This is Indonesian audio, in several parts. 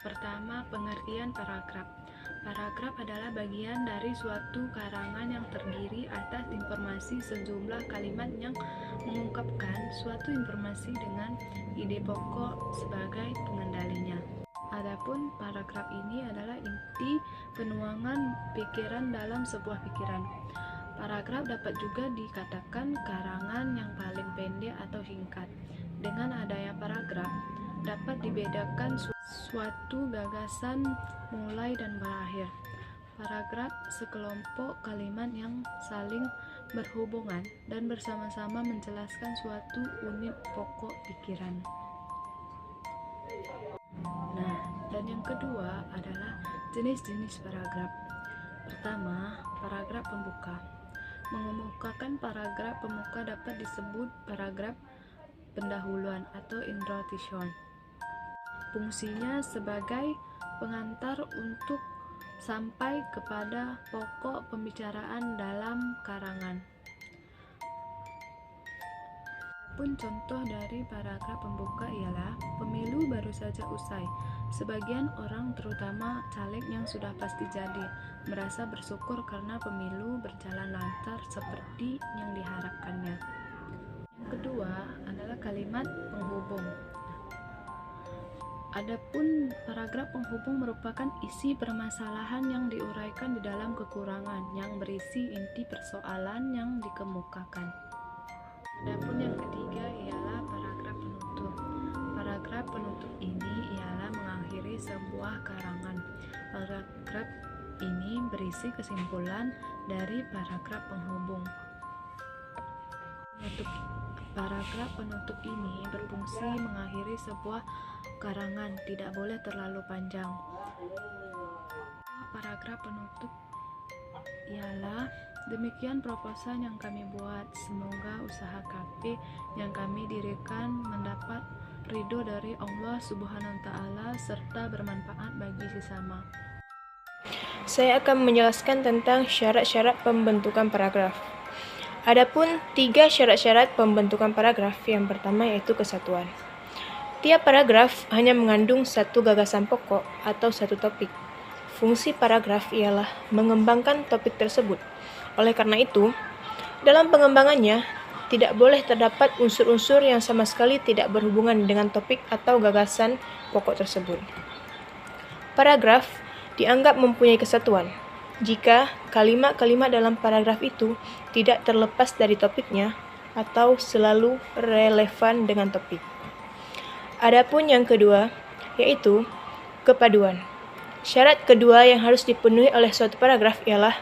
Pertama, pengertian paragraf. Paragraf adalah bagian dari suatu karangan yang terdiri atas informasi sejumlah kalimat yang mengungkapkan suatu informasi dengan ide pokok sebagai pengendalinya. Adapun paragraf ini adalah inti penuangan pikiran dalam sebuah pikiran. Paragraf dapat juga dikatakan karangan yang paling pendek atau singkat. Dengan adanya paragraf, dapat dibedakan suatu gagasan mulai dan berakhir. Paragraf sekelompok kalimat yang saling berhubungan dan bersama-sama menjelaskan suatu unit pokok pikiran. Nah, dan yang kedua adalah jenis-jenis paragraf. Pertama, paragraf pembuka. Mengemukakan paragraf pembuka dapat disebut paragraf pendahuluan atau introduction. Fungsinya sebagai pengantar untuk sampai kepada pokok pembicaraan dalam karangan. Pun contoh dari paragraf pembuka ialah pemilu baru saja usai. Sebagian orang, terutama caleg yang sudah pasti jadi, merasa bersyukur karena pemilu berjalan lancar seperti yang diharapkannya. Yang kedua adalah kalimat penghubung. Adapun paragraf penghubung merupakan isi permasalahan yang diuraikan di dalam kekurangan yang berisi inti persoalan yang dikemukakan. Adapun yang ketiga ialah paragraf penutup. Paragraf penutup ini ialah mengakhiri sebuah karangan. Paragraf ini berisi kesimpulan dari paragraf penghubung. Paragraf penutup ini berfungsi mengakhiri sebuah karangan, tidak boleh terlalu panjang. Paragraf penutup ialah demikian proposal yang kami buat. Semoga usaha kafe yang kami dirikan mendapat ridho dari Allah Subhanahu wa Ta'ala serta bermanfaat bagi sesama. Saya akan menjelaskan tentang syarat-syarat pembentukan paragraf. Adapun 3 syarat-syarat pembentukan paragraf. Yang pertama yaitu kesatuan. Tiap paragraf hanya mengandung satu gagasan pokok atau satu topik. Fungsi paragraf ialah mengembangkan topik tersebut. Oleh karena itu, dalam pengembangannya tidak boleh terdapat unsur-unsur yang sama sekali tidak berhubungan dengan topik atau gagasan pokok tersebut. Paragraf dianggap mempunyai kesatuan jika kalimat-kalimat dalam paragraf itu tidak terlepas dari topiknya atau selalu relevan dengan topik. Adapun yang kedua, yaitu kepaduan. Syarat kedua yang harus dipenuhi oleh suatu paragraf ialah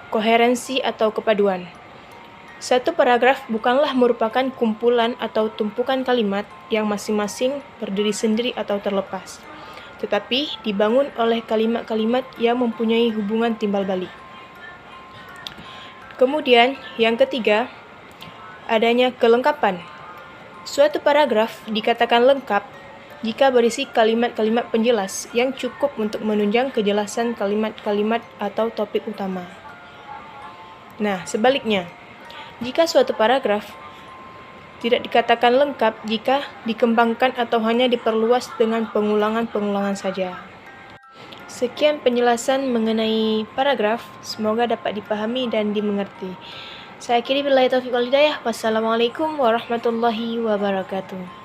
koherensi atau kepaduan. Satu paragraf bukanlah merupakan kumpulan atau tumpukan kalimat yang masing-masing berdiri sendiri atau terlepas, tetapi dibangun oleh kalimat-kalimat yang mempunyai hubungan timbal balik. Kemudian, yang ketiga, adanya kelengkapan. Suatu paragraf dikatakan lengkap jika berisi kalimat-kalimat penjelas yang cukup untuk menunjang kejelasan kalimat-kalimat atau topik utama. Nah, sebaliknya, jika suatu paragraf tidak dikatakan lengkap jika dikembangkan atau hanya diperluas dengan pengulangan-pengulangan saja. Sekian penjelasan mengenai paragraf, semoga dapat dipahami dan dimengerti. Saya akhiri billahi taufiq wal hidayah. Wassalamualaikum warahmatullahi wabarakatuh.